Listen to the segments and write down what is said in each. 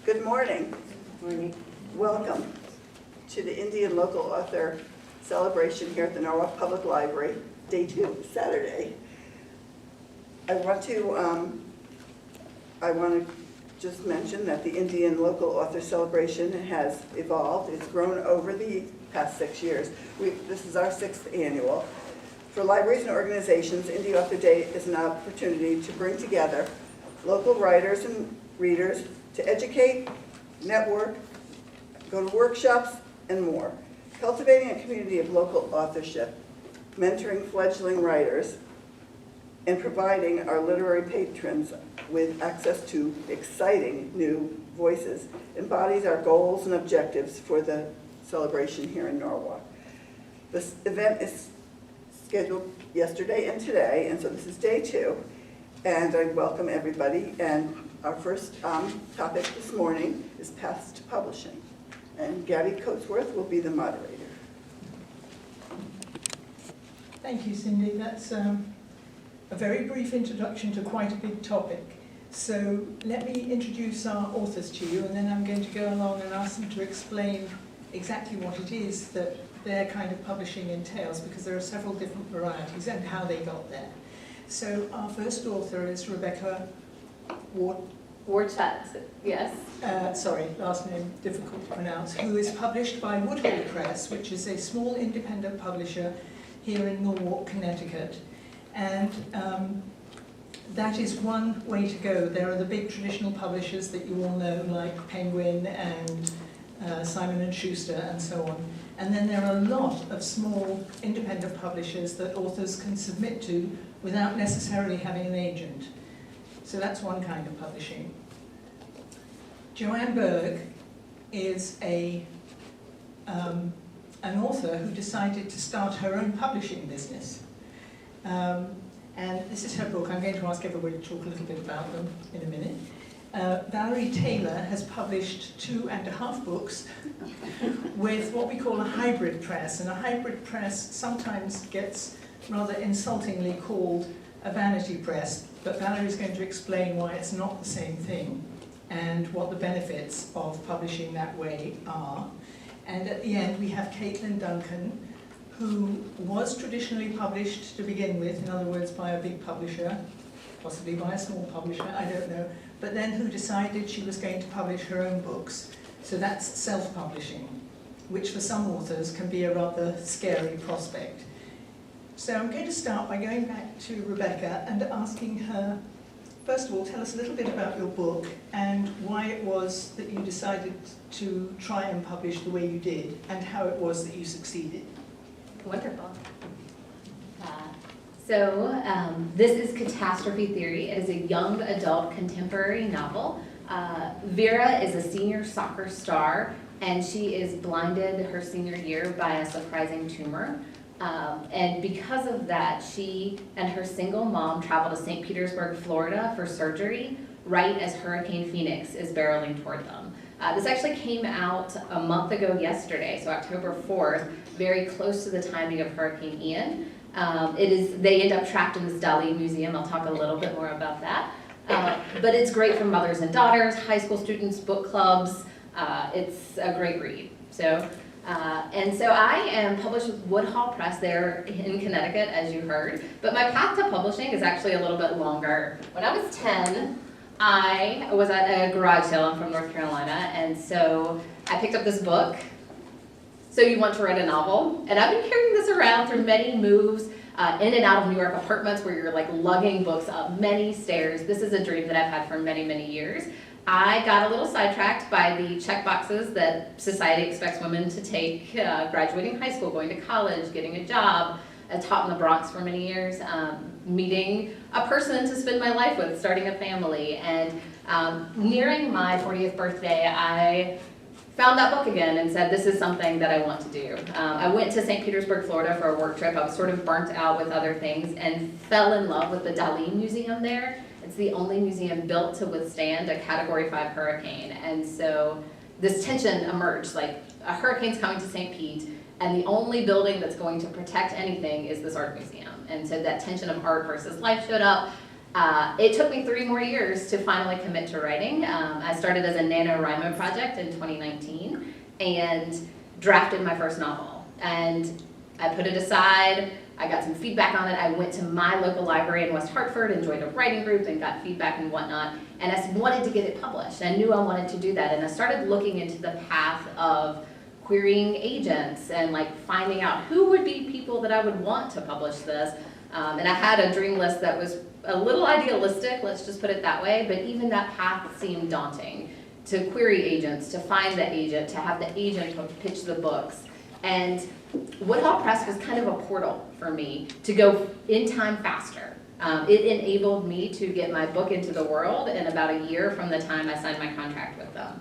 Good morning. Morning. Welcome to the Indian Local Author Celebration here at the Norwalk Public Library, Day 2, Saturday. I want to just mention that the Indian Local Author Celebration has evolved. It's grown over the past 6 years. This is our 6th annual. For libraries and organizations, Indie Author Day is an opportunity to bring together local writers and readers to educate, network, go to workshops, and more. Cultivating a community of local authorship, mentoring fledgling writers, and providing our literary patrons with access to exciting new voices embodies our goals and objectives for the celebration here in Norwalk. This event is scheduled yesterday and today, and so this is day 2, and I welcome everybody. And our first topic this morning is paths to publishing, and Gabby Coatsworth will be the moderator. Thank you, Cindy. That's a very brief introduction to quite a big topic. So let me introduce our authors to you, and then I'm going to go along and ask them to explain exactly what it is that their kind of publishing entails, because there are several different varieties, and how they got there. So our first author is Rebecca Warchat, yes. Sorry, last name difficult to pronounce, who is published by Woodhall Press, which is a small independent publisher here in Norwalk, Connecticut. And that is one way to go. There are the big traditional publishers that you all know, like Penguin and Simon & Schuster and so on. And then there are a lot of small independent publishers that authors can submit to without necessarily having an agent. So that's one kind of publishing. Joanne Berg is an author who decided to start her own publishing business. And this is her book. I'm going to ask everybody to talk a little bit about them in a minute. Valerie Taylor has published 2.5 books with what we call a hybrid press. And a hybrid press sometimes gets rather insultingly called a vanity press, but Valerie's going to explain why it's not the same thing and what the benefits of publishing that way are. And at the end we have Caitlin Duncan, who was traditionally published to begin with, in other words by a big publisher, possibly by a small publisher, I don't know, but then who decided she was going to publish her own books. So that's self-publishing, which for some authors can be a rather scary prospect. So I'm going to start by going back to Rebecca and asking her, first of all, tell us a little bit about your book and why it was that you decided to try and publish the way you did, and how it was that you succeeded. Wonderful. This is Catastrophe Theory. It is a young adult contemporary novel. Vera is a senior soccer star, and she is blinded her senior year by a surprising tumor. And because of that, she and her single mom travel to St. Petersburg, Florida for surgery right as Hurricane Phoenix is barreling toward them. This actually came out a month ago yesterday, so October 4th, very close to the timing of Hurricane Ian. They end up trapped in this Dali museum. I'll talk a little bit more about that. But it's great for mothers and daughters, high school students, book clubs. It's a great read. So I am published with Woodhall Press there in Connecticut, as you heard. But my path to publishing is actually a little bit longer. When I was 10, I was at a garage sale. I'm from North Carolina, and so I picked up this book, So You Want to Write a Novel? And I've been carrying this around through many moves, in and out of New York apartments where you're like lugging books up many stairs. This is a dream that I've had for many, many years. I got a little sidetracked by the check boxes that society expects women to take, graduating high school, going to college, getting a job. I taught in the Bronx for many years, meeting a person to spend my life with, starting a family. And nearing my 40th birthday, I found that book again and said, this is something that I want to do. I went to St. Petersburg, Florida for a work trip. I was sort of burnt out with other things and fell in love with the Dali Museum there. It's the only museum built to withstand a Category 5 hurricane. And so this tension emerged, like a hurricane's coming to St. Pete, and the only building that's going to protect anything is this art museum. And so that tension of art versus life showed up. It took me 3 more years to finally commit to writing. I started as a NaNoWriMo project in 2019 and drafted my first novel. And I put it aside, I got some feedback on it. I went to my local library in West Hartford and joined a writing group and got feedback and whatnot. And I wanted to get it published. I knew I wanted to do that. And I started looking into the path of querying agents and like finding out who would be people that I would want to publish this. And I had a dream list that was a little idealistic, let's just put it that way, but even that path seemed daunting. To query agents, to find the agent, to have the agent pitch the books. And Woodhall Press was kind of a portal for me to go in time faster. It enabled me to get my book into the world in about a year from the time I signed my contract with them.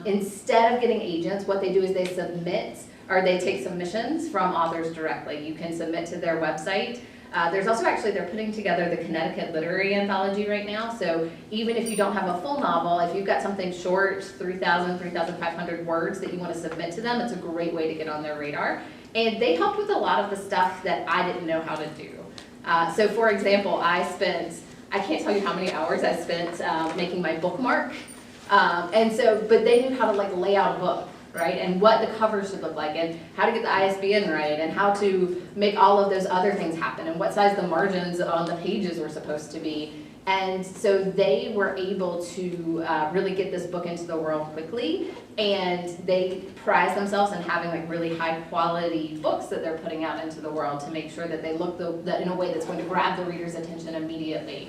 Instead of getting agents, what they do is they submit, or they take submissions from authors directly. You can submit to their website. There's also actually, they're putting together the Connecticut Literary Anthology right now, so even if you don't have a full novel, if you've got something short, 3,000, 3,500 words that you want to submit to them, it's a great way to get on their radar. And they helped with a lot of the stuff that I didn't know how to do. So for example, I can't tell you how many hours I spent making my bookmark. But they knew how to like lay out a book, right? And what the cover should look like, and how to get the ISBN right, and how to make all of those other things happen, and what size the margins on the pages were supposed to be. And so they were able to really get this book into the world quickly, and they prize themselves in having like really high quality books that they're putting out into the world to make sure that they look in a way that's going to grab the reader's attention immediately.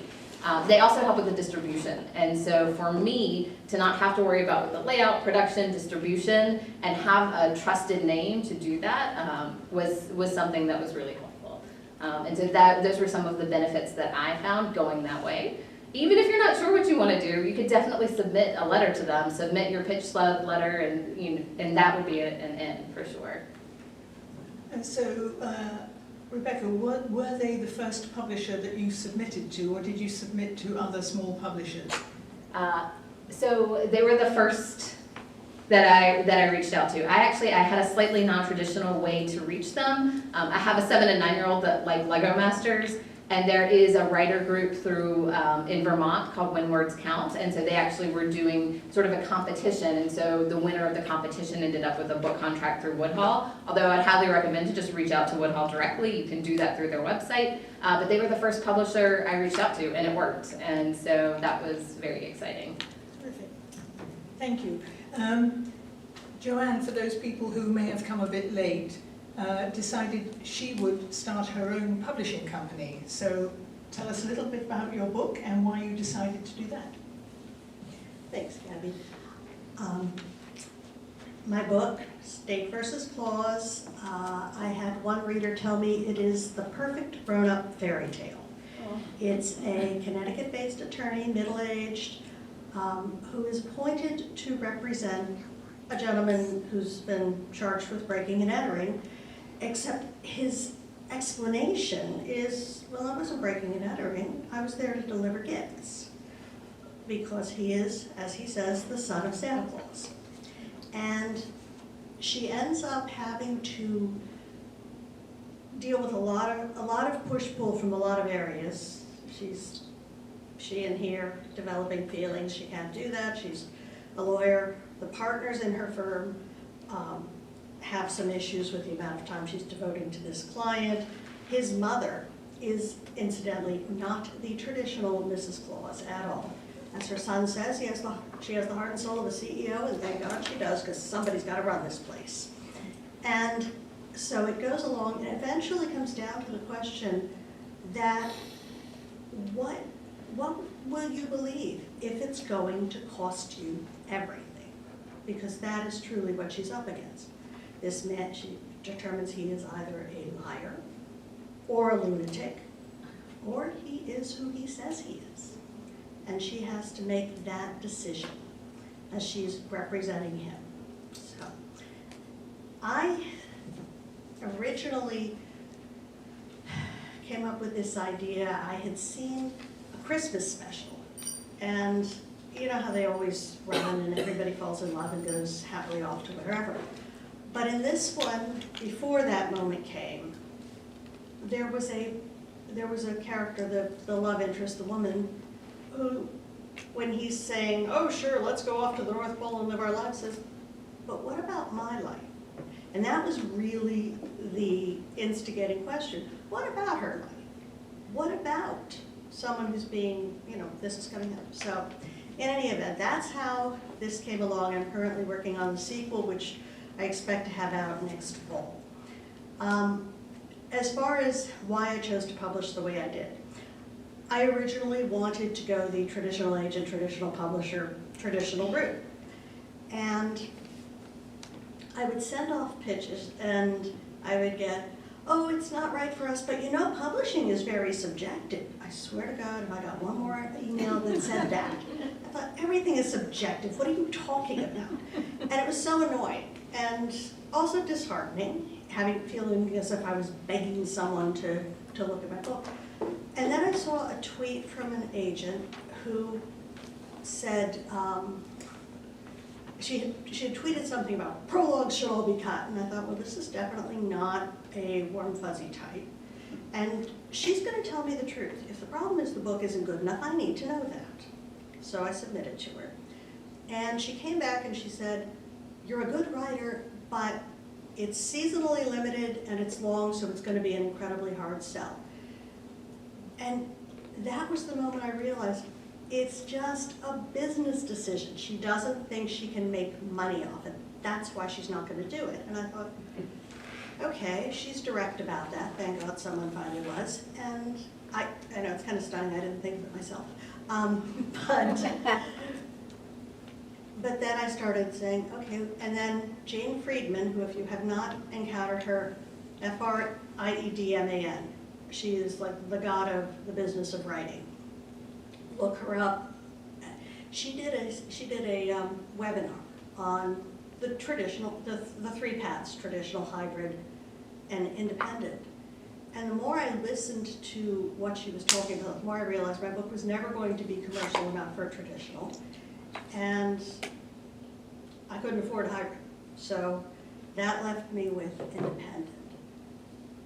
They also help with the distribution, and so for me to not have to worry about the layout, production, distribution, and have a trusted name to do that was something that was really helpful. And so those were some of the benefits that I found going that way. Even if you're not sure what you want to do, you could definitely submit a letter to them, submit your pitch letter, and that would be an end for sure. And so, Rebecca, were they the first publisher that you submitted to, or did you submit to other small publishers? So they were the first that I reached out to. I had a slightly non-traditional way to reach them. I have a 7 and 9-year-old that like Lego Masters, and there is a writer group through in Vermont called When Words Count, and so they actually were doing sort of a competition, and so the winner of the competition ended up with a book contract through Woodhall. Although I'd highly recommend to just reach out to Woodhall directly. You can do that through their website, but they were the first publisher I reached out to, and it worked, and so that was very exciting. Terrific. Thank you. Joanne, for those people who may have come a bit late, decided she would start her own publishing company. So tell us a little bit about your book and why you decided to do that. Thanks, Gabby. My book, State versus Clause, I had one reader tell me it is the perfect grown-up fairy tale. It's a Connecticut-based attorney, middle-aged, who is appointed to represent a gentleman who's been charged with breaking and entering, except his explanation is, well, I wasn't breaking and entering, I was there to deliver gifts, because he is, as he says, the son of Santa Claus. And she ends up having to deal with a lot of push-pull from a lot of areas. She in here developing feelings, she can't do that, she's a lawyer. The partners in her firm have some issues with the amount of time she's devoting to this client. His mother is incidentally not the traditional Mrs. Claus at all. As her son says, she has the heart and soul of a CEO, and thank God she does, because somebody's got to run this place. And so it goes along, and eventually comes down to the question that what will you believe if it's going to cost you everything? Because that is truly what she's up against. This man, she determines he is either a liar or a lunatic, or he is who he says he is. And she has to make that decision as she's representing him. So, I originally came up with this idea. I had seen a Christmas special, and you know how they always run and everybody falls in love and goes happily off to wherever. But in this one, before that moment came, there was a there was a character, the love interest, the woman, who, when he's saying, oh, sure, let's go off to the North Pole and live our lives, says, but what about my life? And that was really the instigating question. What about her life? What about someone who's being, this is coming up? So in any event, that's how this came along. I'm currently working on the sequel, which I expect to have out next fall. As far as why I chose to publish the way I did, I originally wanted to go the traditional agent, traditional publisher, traditional route. And I would send off pitches and I would get, oh, it's not right for us, but publishing is very subjective. I swear to God, if I got one more email that said that, I thought, everything is subjective. What are you talking about? And it was so annoying and also disheartening, feeling as if I was begging someone to look at my book. And then I saw a tweet from an agent who said, she had tweeted something about prologues should all be cut, and I thought, well, this is definitely not a warm fuzzy type. And she's going to tell me the truth. If the problem is the book isn't good enough, I need to know that. So I submitted to her. And she came back and she said, you're a good writer, but it's seasonally limited and it's long, so it's going to be an incredibly hard sell. And that was the moment I realized it's just a business decision. She doesn't think she can make money off it. That's why she's not going to do it. And I thought, okay, she's direct about that. Thank God someone finally was. And I know it's kind of stunning. I didn't think of it myself. But then I started saying, okay, and then Jane Friedman, who if you have not encountered her, Friedman, she is like the god of the business of writing. Look her up. She did a webinar on the traditional, the three paths, traditional, hybrid, and independent. And the more I listened to what she was talking about, the more I realized my book was never going to be commercial enough for traditional. And I couldn't afford hybrid. So that left me with independent.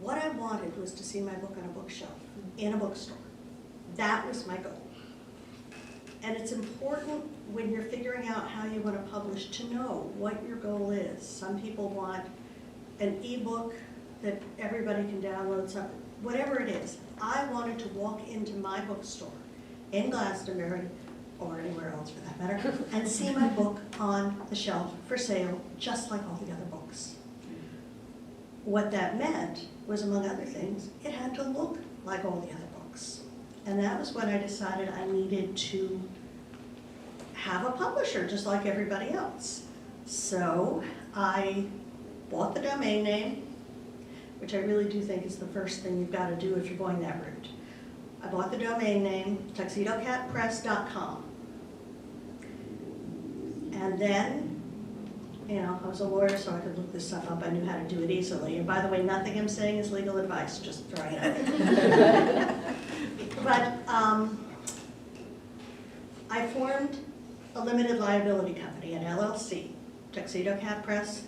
What I wanted was to see my book on a bookshelf, in a bookstore. That was my goal. And it's important when you're figuring out how you want to publish to know what your goal is. Some people want an ebook that everybody can download, whatever it is. I wanted to walk into my bookstore in Glastonbury, or anywhere else for that matter, and see my book on the shelf for sale, just like all the other books. What that meant was, among other things, it had to look like all the other books. And that was when I decided I needed to have a publisher, just like everybody else. So I bought the domain name, which I really do think is the first thing you've got to do if you're going that route. I bought the domain name, tuxedocatpress.com. And then, I was a lawyer, so I could look this stuff up. I knew how to do it easily. And by the way, nothing I'm saying is legal advice, just throwing it out there. But I formed a limited liability company, an LLC, Tuxedo Cat Press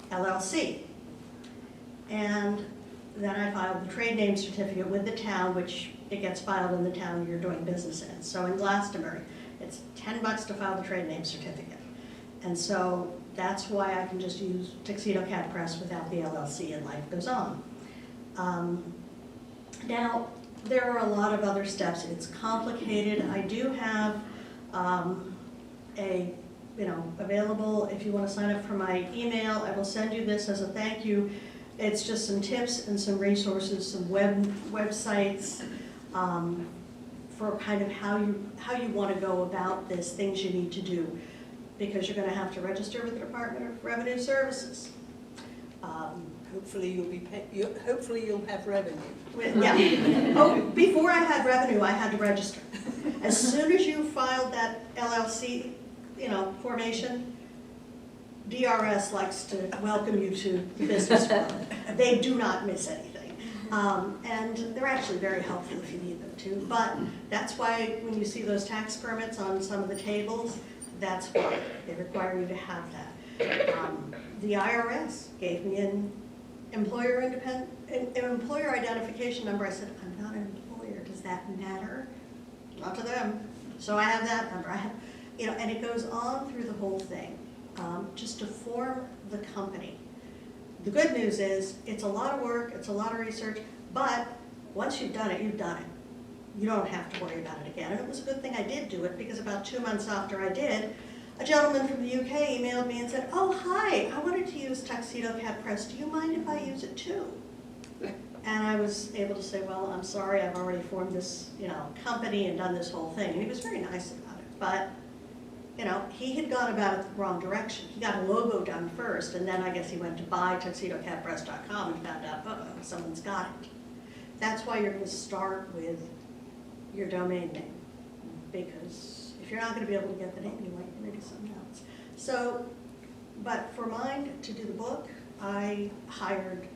LLC. And then I filed the trade name certificate with the town, which it gets filed in the town you're doing business in. So in Glastonbury, it's $10 to file the trade name certificate. And so that's why I can just use Tuxedo Cat Press without the LLC, and life goes on. Now, there are a lot of other steps. It's complicated. I do have available, if you want to sign up for my email, I will send you this as a thank you. It's just some tips and some resources, some websites for kind of how you want to go about this, things you need to do, because you're going to have to register with the Department of Revenue Services. Hopefully you'll be hopefully you'll have revenue. Yeah. Oh, before I had revenue, I had to register. As soon as you filed that LLC, formation, DRS likes to welcome you to the business world. They do not miss anything. And they're actually very helpful if you need them to. But that's why when you see those tax permits on some of the tables, that's why they require you to have that. The IRS gave me an employer identification number. I said, I'm not an employer. that matter? Not to them. So I have that number. I have, and it goes on through the whole thing, just to form the company. The good news is, it's a lot of work, it's a lot of research, but once you've done it, you've done it. You don't have to worry about it again. And it was a good thing I did do it, because about 2 months after I did, a gentleman from the UK emailed me and said, oh, hi, I wanted to use Tuxedo Cat Press. Do you mind if I use it too? And I was able to say, well, I'm sorry, I've already formed this, company and done this whole thing. And he was very nice about it. But, he had gone about it the wrong direction. He got a logo done first, and then I guess he went to buy tuxedocatpress.com and found out, uh-oh, someone's got it. That's why you're going to start with your domain name, because if you're not going to be able to get the name, you might read something else. So, but for mine to do the book, I hired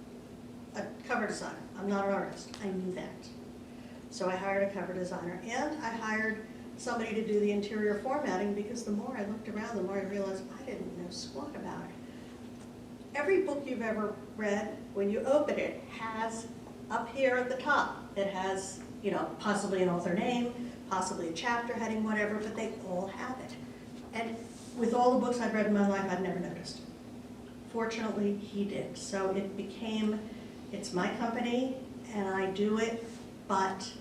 a cover designer. I'm not an artist. I knew that. So I hired a cover designer, and I hired somebody to do the interior formatting, because the more I looked around, the more I realized I didn't know squat about it. Every book you've ever read, when you open it, has up here at the top, it has, possibly an author name, possibly a chapter heading, whatever, but they all have it. And with all the books I've read in my life, I've never noticed. Fortunately, he did. So it's my company, and I do it, but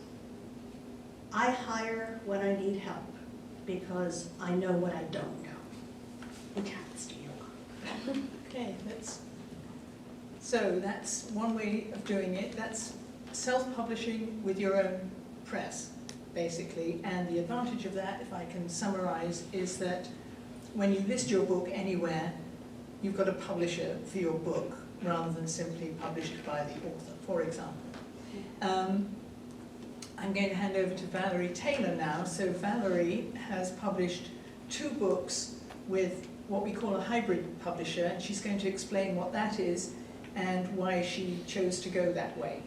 I hire when I need help, because I know what I don't know. And cats steal. Okay, so that's one way of doing it. That's self-publishing with your own press, basically. And the advantage of that, if I can summarize, is that when you list your book anywhere, you've got a publisher for your book, rather than simply published by the author, for example. I'm going to hand over to Valerie Taylor now. So Valerie has published 2 books with what we call a hybrid publisher, and she's going to explain what that is and why she chose to go that way.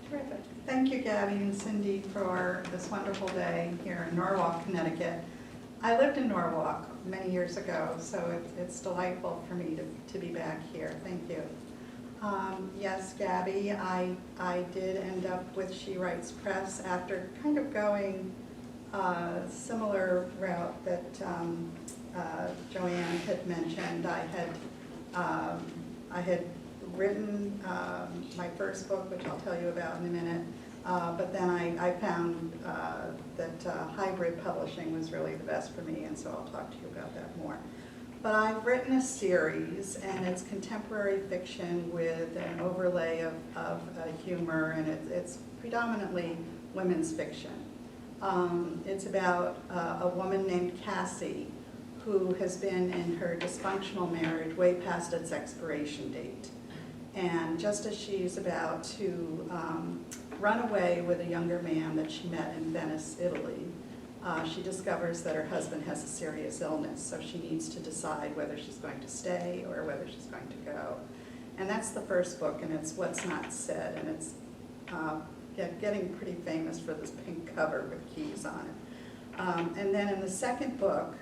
Terrific. Thank you, Gabby and Cindy, for this wonderful day here in Norwalk, Connecticut. I lived in Norwalk many years ago, so it's delightful for me to be back here. Thank you. Yes, Gabby, I did end up with She Writes Press after kind of going a similar route that Joanne had mentioned. I had written my first book, which I'll tell you about in a minute, but then I found that hybrid publishing was really the best for me, and so I'll talk to you about that more. But I've written a series, and it's contemporary fiction with an overlay of humor, and it's predominantly women's fiction. It's about a woman named Cassie, who has been in her dysfunctional marriage way past its expiration date. And just as she's about to run away with a younger man that she met in Venice, Italy, she discovers that her husband has a serious illness, so she needs to decide whether she's going to stay or whether she's going to go. And that's the first book, and it's What's Not Said, and it's getting pretty famous for this pink cover with keys on it. And then in the second book,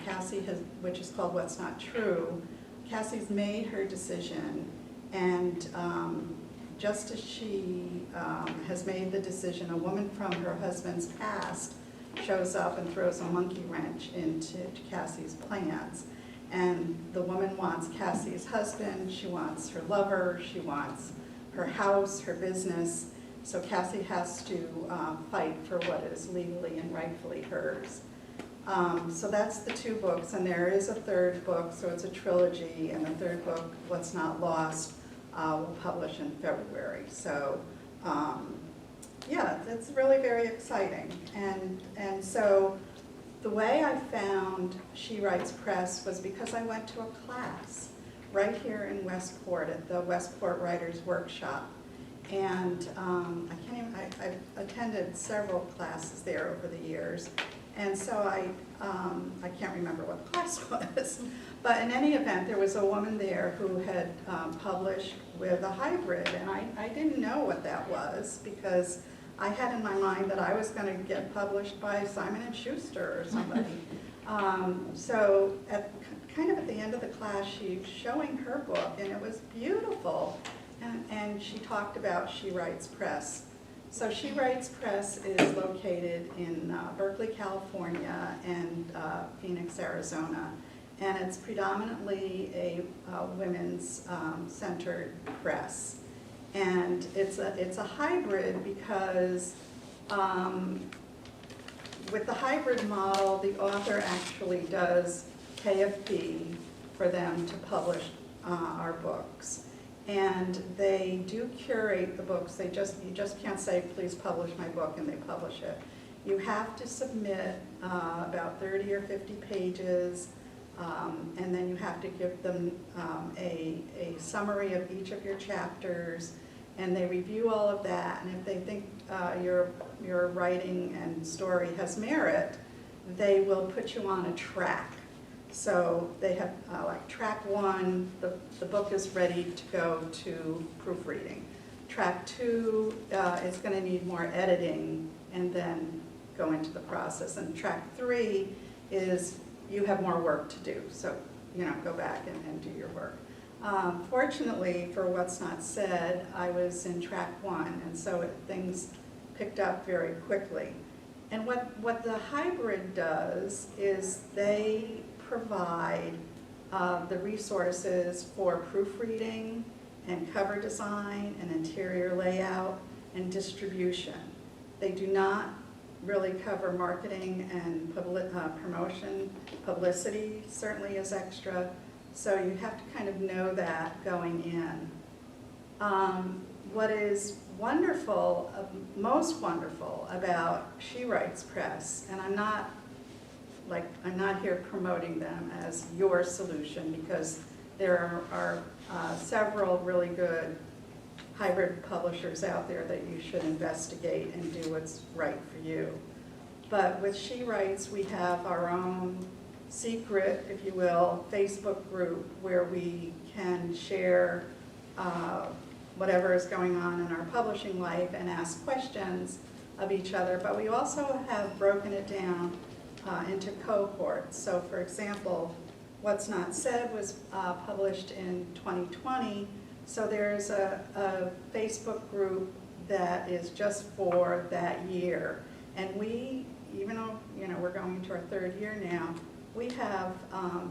Cassie which is called What's Not True, Cassie's made her decision, and just as she has made the decision, a woman from her husband's past shows up and throws a monkey wrench into Cassie's plans. And the woman wants Cassie's husband, she wants her lover, she wants her house, her business. So Cassie has to fight for what is legally and rightfully hers. So that's the 2 books, and there is a third book, so it's a trilogy, and the third book, What's Not Lost, will publish in February. So yeah, it's really very exciting. And so the way I found She Writes Press was because I went to a class right here in Westport at the Westport Writers Workshop. And I've attended several classes there over the years. And so I can't remember what the class was. But in any event, there was a woman there who had published with a hybrid, and I didn't know what that was, because I had in my mind that I was going to get published by Simon & Schuster or somebody. So kind of at the end of the class, she's showing her book, and it was beautiful. And she talked about She Writes Press. So She Writes Press is located in Berkeley, California, and Phoenix, Arizona. And it's predominantly a women's centered press. And it's a hybrid because with the hybrid model, the author actually does pay a fee for them to publish our books. And they do curate the books. You just can't say, please publish my book, and they publish it. You have to submit about 30 or 50 pages, and then you have to give them a summary of each of your chapters, and they review all of that, and if they think your writing and story has merit, they will put you on a track. So they have like track 1, the book is ready to go to proofreading. Track 2 is going to need more editing and then go into the process. And track 3 is you have more work to do, so go back and do your work. Fortunately, for What's Not Said, I was in track 1, and so things picked up very quickly. And what the hybrid does is they provide the resources for proofreading and cover design and interior layout and distribution. They do not really cover marketing and promotion. Publicity certainly is extra, so you have to kind of know that going in. What is wonderful, most wonderful about She Writes Press, and I'm not here promoting them as your solution, because there are several really good hybrid publishers out there that you should investigate and do what's right for you. But with She Writes, we have our own secret, if you will, Facebook group where we can share whatever is going on in our publishing life and ask questions of each other. But we also have broken it down into cohorts. So for example, What's Not Said was published in 2020, so there's a Facebook group that is just for that year. And we, even though we're going into our 3rd year now, we have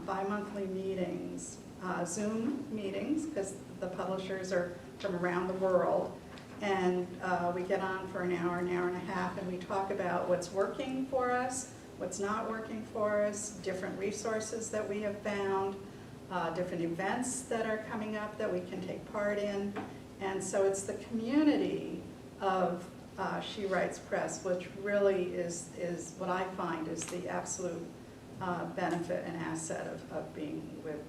bi-monthly meetings, Zoom meetings, because the publishers are from around the world. And we get on for an hour and a half, and we talk about what's working for us, what's not working for us, different resources that we have found, different events that are coming up that we can take part in. And so it's the community of She Writes Press, which really is what I find is the absolute benefit and asset of being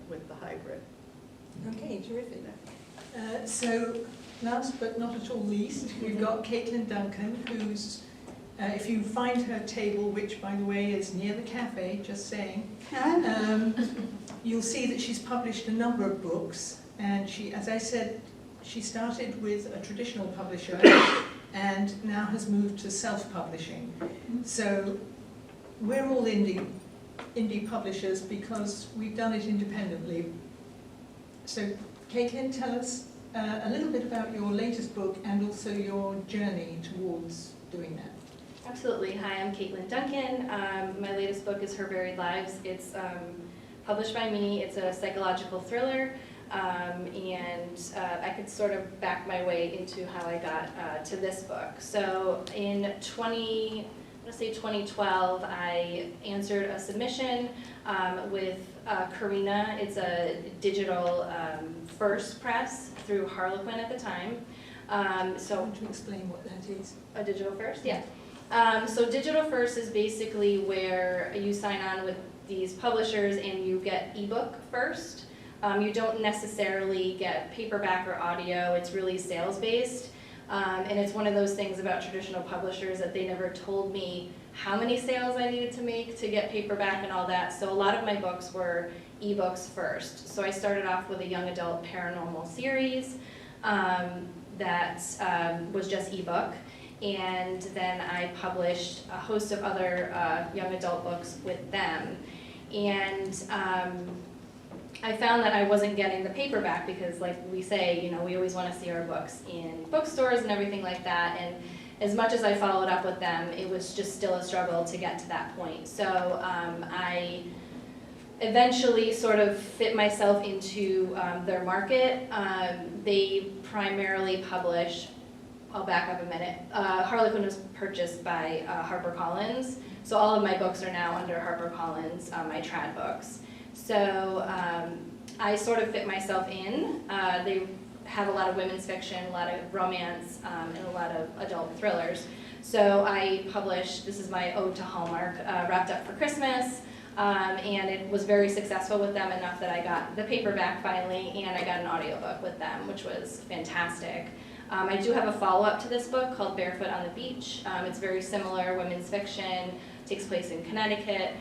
with the hybrid. Okay, terrific. So last but not at all least, we've got Caitlin Duncan, who's, if you find her table, which by the way is near the cafe, just saying, you'll see that she's published a number of books, and she, as I said, she started with a traditional publisher and now has moved to self-publishing. So we're all indie publishers because we've done it independently. So Caitlin, tell us a little bit about your latest book and also your journey towards doing that. Absolutely. Hi, I'm Caitlin Duncan. My latest book is Her Buried Lives. It's published by me. It's a psychological thriller, and I could sort of back my way into how I got to this book. So in 2012, I answered a submission with Karina. It's a digital first press through Harlequin at the time. So I want to explain what that is. A digital first, yeah. So digital first is basically where you sign on with these publishers and you get ebook first. You don't necessarily get paperback or audio. It's really sales based. And it's one of those things about traditional publishers that they never told me how many sales I needed to make to get paperback and all that. So a lot of my books were ebooks first. So I started off with a young adult paranormal series that was just ebook. And then I published a host of other young adult books with them. And I found that I wasn't getting the paperback because, like we say, we always want to see our books in bookstores and everything like that. And as much as I followed up with them, it was just still a struggle to get to that point. So I eventually sort of fit myself into their market. They primarily publish, I'll back up a minute, Harlequin was purchased by HarperCollins, so all of my books are now under HarperCollins, my trad books. So I sort of fit myself in. They have a lot of women's fiction, a lot of romance, and a lot of adult thrillers. So I published, this is my ode to Hallmark, Wrapped Up for Christmas, and it was very successful with them, enough that I got the paperback finally, and I got an audiobook with them, which was fantastic. I do have a follow-up to this book called Barefoot on the Beach. It's very similar, women's fiction, takes place in Connecticut.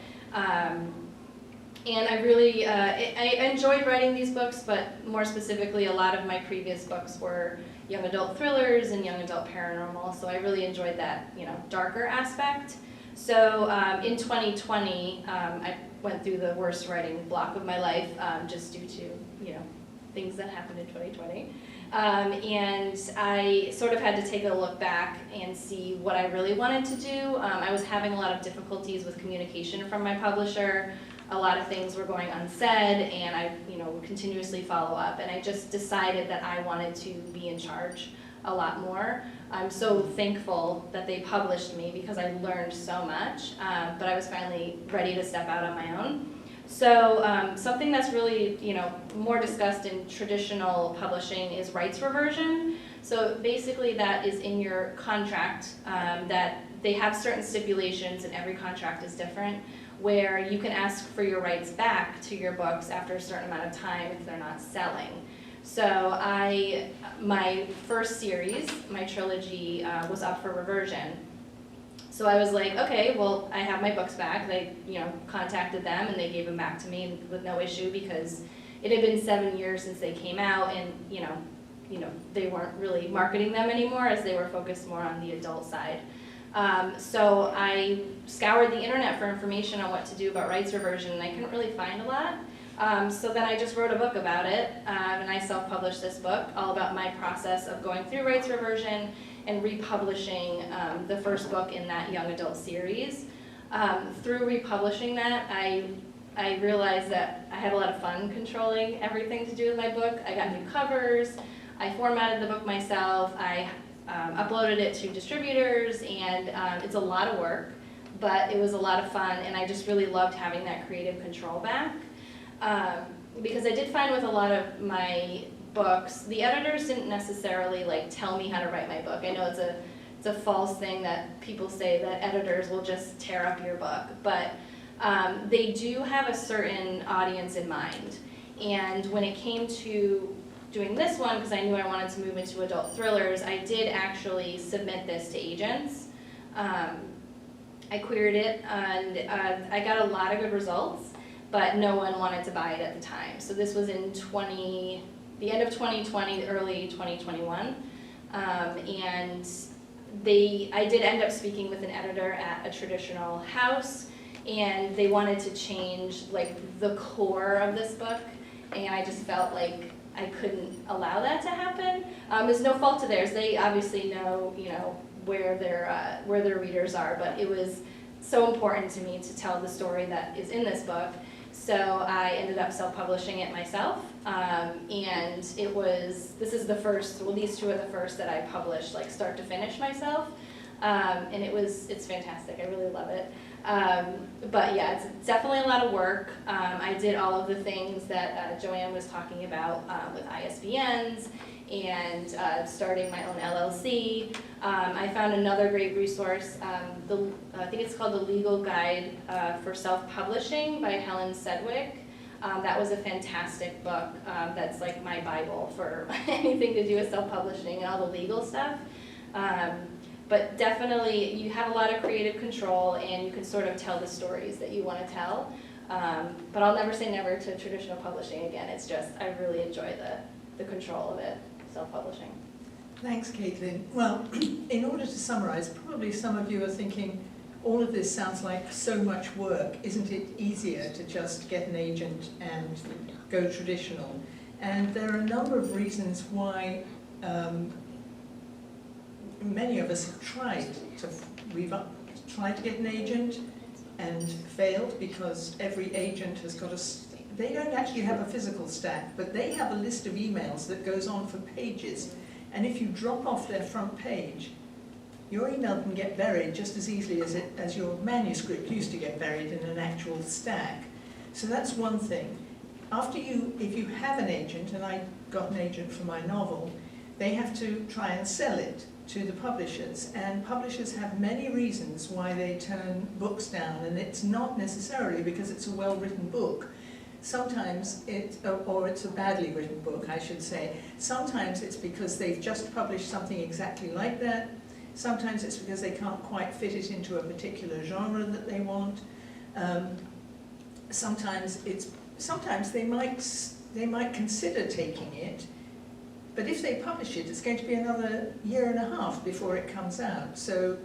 And I really, I enjoyed writing these books, but more specifically, a lot of my previous books were young adult thrillers and young adult paranormal, so I really enjoyed that, darker aspect. So in 2020, I went through the worst writing block of my life, just due to, things that happened in 2020. And I sort of had to take a look back and see what I really wanted to do. I was having a lot of difficulties with communication from my publisher. A lot of things were going unsaid, and I, would continuously follow up. And I just decided that I wanted to be in charge a lot more. I'm so thankful that they published me because I learned so much, but I was finally ready to step out on my own. So something that's really, more discussed in traditional publishing is rights reversion. So basically that is in your contract, that they have certain stipulations, and every contract is different, where you can ask for your rights back to your books after a certain amount of time if they're not selling. So my first series, my trilogy, was up for reversion. So I was like, okay, well, I have my books back. They, contacted them, and they gave them back to me with no issue, because it had been 7 years since they came out, and they weren't really marketing them anymore, as they were focused more on the adult side. So I scoured the internet for information on what to do about rights reversion, and I couldn't really find a lot. So then I just wrote a book about it, and I self-published this book, all about my process of going through rights reversion and republishing the first book in that young adult series. Through republishing that, I realized that I had a lot of fun controlling everything to do with my book. I got new covers, I formatted the book myself, I uploaded it to distributors, and it's a lot of work, but it was a lot of fun, and I just really loved having that creative control back. Because I did find with a lot of my books, the editors didn't necessarily tell me how to write my book. I know it's a false thing that people say, that editors will just tear up your book, but they do have a certain audience in mind. And when it came to doing this one, because I knew I wanted to move into adult thrillers, I did actually submit this to agents. I queried it, and I got a lot of good results, but no one wanted to buy it at the time. So this was in the end of 2020, early 2021, and I did end up speaking with an editor at a traditional house, and they wanted to change the core of this book, and I just felt like I couldn't allow that to happen. There's no fault to theirs. They obviously know, where their readers are, but it was so important to me to tell the story that is in this book. So I ended up self-publishing it myself, and this is the first, well, these two are the first that I published, start to finish myself, and it's fantastic. I really love it. But yeah, it's definitely a lot of work. I did all of the things that Joanne was talking about with ISBNs and starting my own LLC. I found another great resource. I think it's called The Legal Guide for Self-Publishing by Helen Sedgwick. That was a fantastic book. That's my Bible for anything to do with self-publishing and all the legal stuff. But definitely, you have a lot of creative control, and you can sort of tell the stories that you want to tell. But I'll never say never to traditional publishing again. It's just, I really enjoy the control of it, self-publishing. Thanks, Caitlin. Well, in order to summarize, probably some of you are thinking, all of this sounds like so much work. Isn't it easier to just get an agent and go traditional? And there are a number of reasons why many of us have tried to get an agent and failed because every agent has got they don't actually have a physical stack, but they have a list of emails that goes on for pages. And if you drop off their front page, your email can get buried just as easily as your manuscript used to get buried in an actual stack. So that's one thing. If you have an agent, and I got an agent for my novel, they have to try and sell it to the publishers. And publishers have many reasons why they turn books down, and it's not necessarily because it's a well-written book. Sometimes it's a badly written book, I should say. Sometimes it's because they've just published something exactly like that. Sometimes it's because they can't quite fit it into a particular genre that they want. Sometimes they might consider taking it, but if they publish it, it's going to be another year and a half before it comes out. So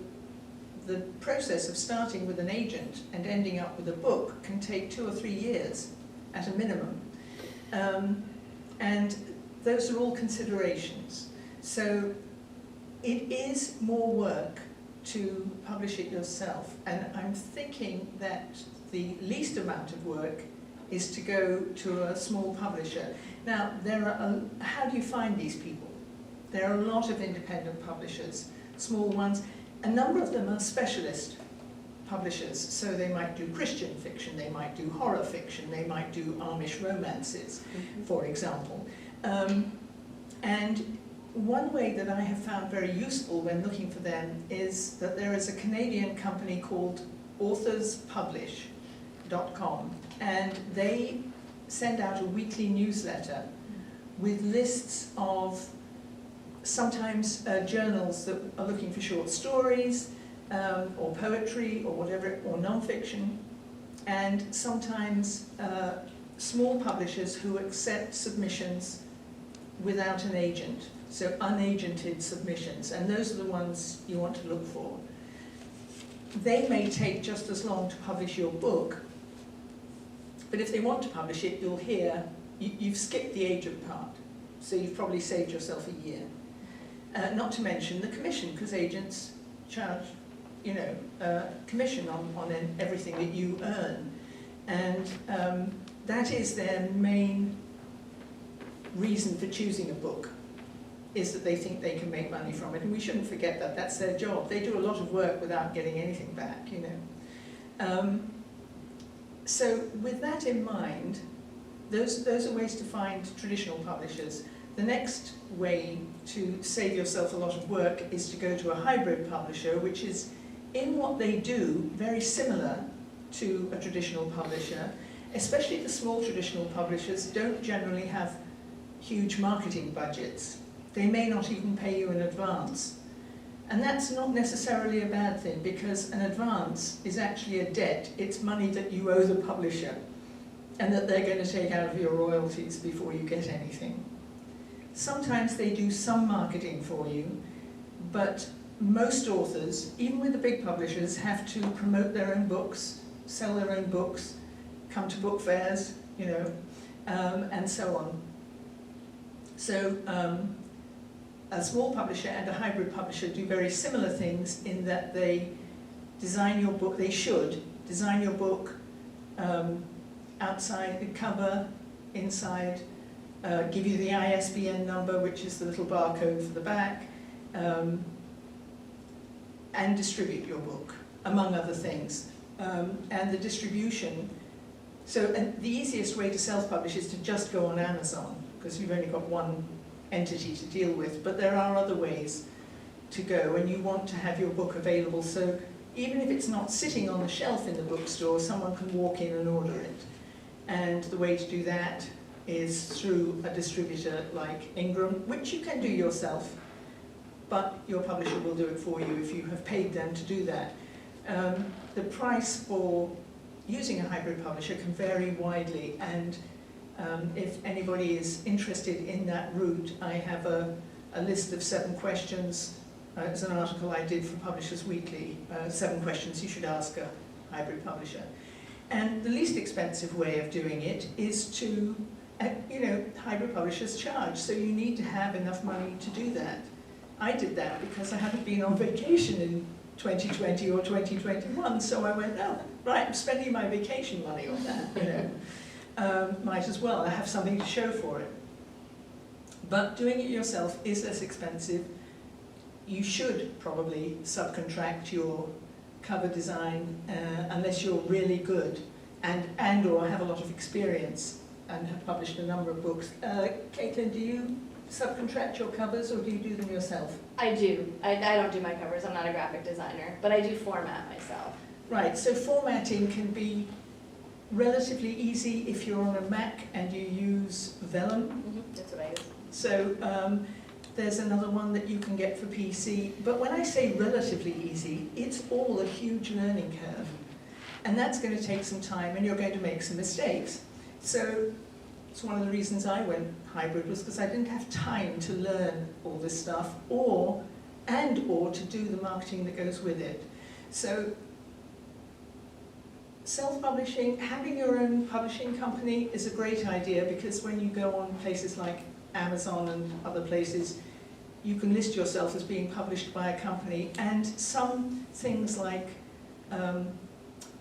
the process of starting with an agent and ending up with a book can take 2 or 3 years at a minimum. And those are all considerations. So it is more work to publish it yourself, and I'm thinking that the least amount of work is to go to a small publisher. Now, how do you find these people? There are a lot of independent publishers, small ones. A number of them are specialist publishers, so they might do Christian fiction, they might do horror fiction, they might do Amish romances, for example. And one way that I have found very useful when looking for them is that there is a Canadian company called authorspublish.com, and they send out a weekly newsletter with lists of sometimes journals that are looking for short stories, or poetry, or whatever, or non-fiction, and sometimes small publishers who accept submissions without an agent, so unagented submissions, and those are the ones you want to look for. They may take just as long to publish your book, but if they want to publish it, you'll hear, you've skipped the agent part, so you've probably saved yourself a year. Not to mention the commission, because agents charge, commission on everything that you earn. And that is their main reason for choosing a book, is that they think they can make money from it. And we shouldn't forget that. That's their job. They do a lot of work without getting anything back, So with that in mind, those are ways to find traditional publishers. The next way to save yourself a lot of work is to go to a hybrid publisher, which is, in what they do, very similar to a traditional publisher. Especially the small traditional publishers don't generally have huge marketing budgets. They may not even pay you in advance. And that's not necessarily a bad thing, because an advance is actually a debt. It's money that you owe the publisher, and that they're going to take out of your royalties before you get anything. Sometimes they do some marketing for you, but most authors, even with the big publishers, have to promote their own books, sell their own books, come to book fairs, and so on. So a small publisher and a hybrid publisher do very similar things in that they design your book, they should design your book outside the cover, inside, give you the ISBN number, which is the little barcode for the back, and distribute your book, among other things. And the distribution, and the easiest way to self-publish is to just go on Amazon, because you've only got one entity to deal with, but there are other ways to go, and you want to have your book available, so even if it's not sitting on the shelf in the bookstore, someone can walk in and order it. And the way to do that is through a distributor like Ingram, which you can do yourself, but your publisher will do it for you if you have paid them to do that. The price for using a hybrid publisher can vary widely, and if anybody is interested in that route, I have a list of 7 questions. It's an article I did for Publishers Weekly, 7 questions you should ask a hybrid publisher. And the least expensive way of doing it is to, hybrid publishers charge, so you need to have enough money to do that. I did that because I hadn't been on vacation in 2020 or 2021, so I went, oh, right, I'm spending my vacation money on that, you know. Might as well, I have something to show for it. But doing it yourself is less expensive. You should probably subcontract your cover design unless you're really good and or have a lot of experience and have published a number of books. Caitlin, do you subcontract your covers or do you do them yourself? I do. I don't do my covers. I'm not a graphic designer, but I do format myself. Right, so formatting can be relatively easy if you're on a Mac and you use Vellum. That's what I use. So there's another one that you can get for PC. But when I say relatively easy, it's all a huge learning curve. And that's going to take some time and you're going to make some mistakes. So it's one of the reasons I went hybrid was because I didn't have time to learn all this stuff or to do the marketing that goes with it. So self-publishing, having your own publishing company is a great idea because when you go on places like Amazon and other places, you can list yourself as being published by a company, and some things like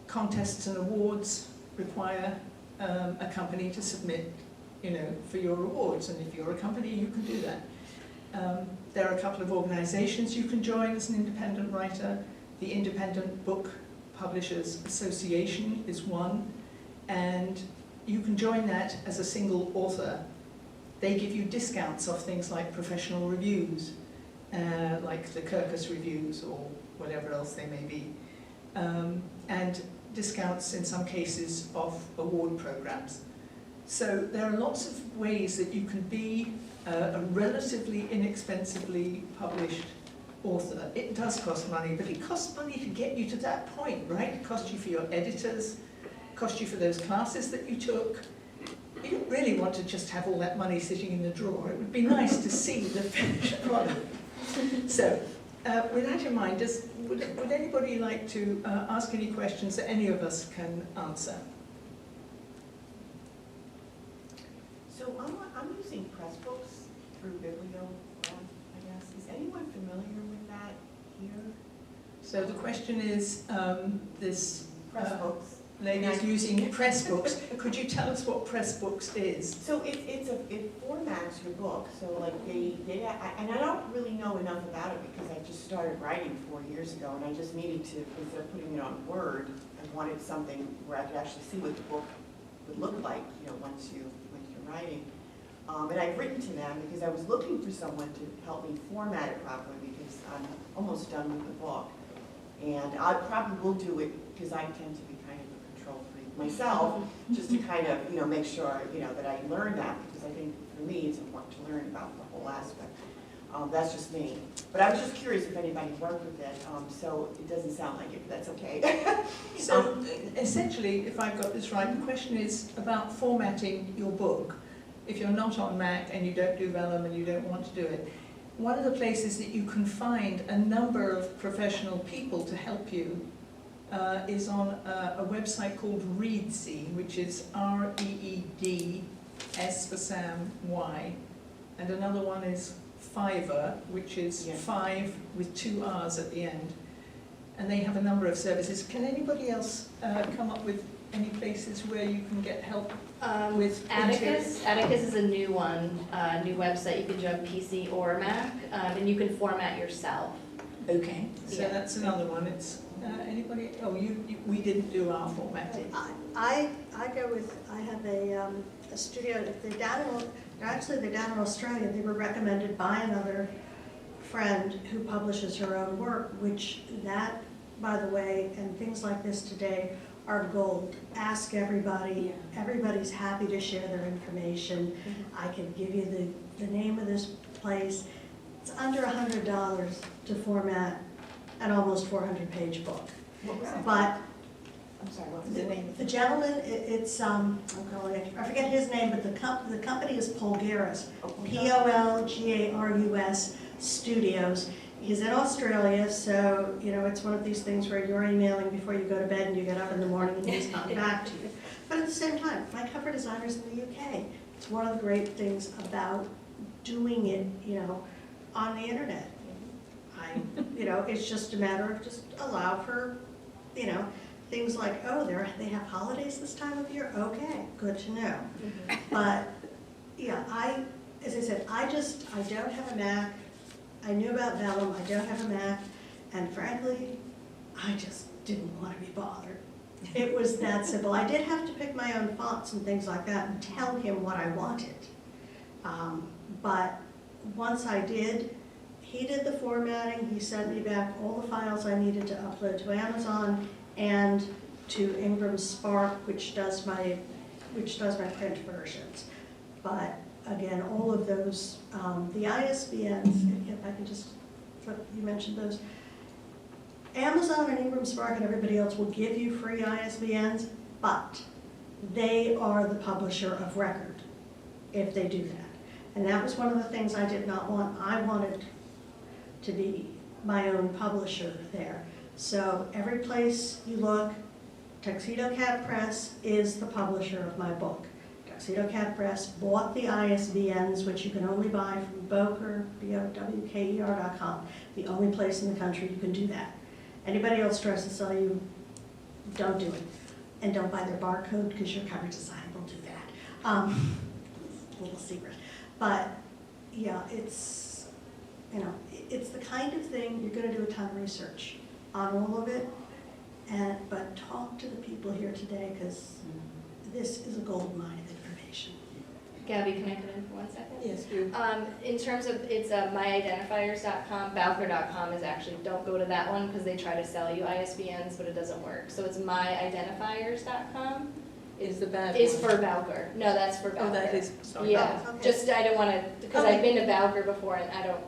contests and awards require a company to submit, you know, for your awards, and if you're a company, you can do that. There are a couple of organizations you can join as an independent writer. The Independent Book Publishers Association is one, and you can join that as a single author. They give you discounts off things like professional reviews, like the Kirkus reviews or whatever else they may be, and discounts in some cases of award programs. So there are lots of ways that you can be a relatively inexpensively published author. It does cost money, but it costs money to get you to that point, right? It costs you for your editors, it costs you for those classes that you took. You don't really want to just have all that money sitting in the drawer. It would be nice to see the finished product. So, with that in mind, would anybody like to ask any questions that any of us can answer? So I'm using Pressbooks through Biblio, I guess. Is anyone familiar with that here? So the question is, this Pressbooks. lady is using Pressbooks. Could you tell us what Pressbooks is? So it formats your book. So like and I don't really know enough about it because I just started writing 4 years ago, and I just needed to, instead of putting it on Word, I wanted something where I could actually see what the book would look like, you know, once you're writing. And I've written to them because I was looking for someone to help me format it properly because I'm almost done with the book. And I probably will do it because I tend to be kind of a control freak myself, just to kind of, you know, make sure, you know, that I learn that because I think for me it's important to learn about the whole aspect. That's just me. But I was just curious if anybody worked with it, so it doesn't sound like it, but that's okay. So essentially, if I've got this right, the question is about formatting your book. If you're not on Mac and you don't do Vellum and you don't want to do it, one of the places that you can find a number of professional people to help you is on a website called Reedsy, which is R-E-E-D, S for Sam, Y. And another one is Fiverr, which is 5 with 2 R's at the end. And they have a number of services. Can anybody else come up with any places where you can get help with Atticus. Atticus is a new one, new website. You can join PC or Mac, and you can format yourself. Okay, so Yeah. that's another one. It's anybody? Oh, we didn't do our formatting. I go with, I have a studio, they're down in Australia. They were recommended by another friend who publishes her own work, which that, by the way, and things like this today are gold. Ask everybody. Everybody's happy to share their information. I can give you the name of this place. It's under $100 to format an almost 400-page book. What was it? But I'm sorry, what was the name? the gentleman, I forget his name, but the company is Polgarus, Polgarus Studios. He's in Australia, so, you know, it's one of these things where you're emailing before you go to bed and you get up in the morning and he's coming back to you. But at the same time, my cover designer's in the UK. It's one of the great things about doing it, you know, on the internet. It's just a matter of just allow for, things like, oh, they have holidays this time of year? Okay, good to know. But, yeah, as I said, I don't have a Mac. I knew about Vellum, I don't have a Mac, and frankly, I just didn't want to be bothered. It was that simple. I did have to pick my own fonts and things like that and tell him what I wanted. But once I did, he did the formatting, he sent me back all the files I needed to upload to Amazon and to Ingram Spark, which does my print versions. But again, all of those, the ISBNs, if I can just, you mentioned those, Amazon and Ingram Spark and everybody else will give you free ISBNs, but they are the publisher of record if they do that. And that was one of the things I did not want. I wanted to be my own publisher there. So every place you look, Tuxedo Cat Press is the publisher of my book. Tuxedo Cat Press bought the ISBNs, which you can only buy from Bowker, BOWKER.com, the only place in the country you can do that. Anybody else tries to sell you, don't do it. And don't buy their barcode because your cover design will do that. Little secret. But yeah, it's the kind of thing you're going to do a ton of research on all of it. But talk to the people here today because this is a gold mine of information. Gabby, can I come in for 1 second? Yes, you. In terms of, it's myidentifiers.com, Bowker.com is actually, don't go to that one because they try to sell you ISBNs, but it doesn't work. So it's myidentifiers.com. Is the bad Is one. for Bowker. No, that's for Bowker. Oh, that is, sorry. Yeah, Oh, okay. just, I don't want to, because Okay. I've been to Bowker before and I don't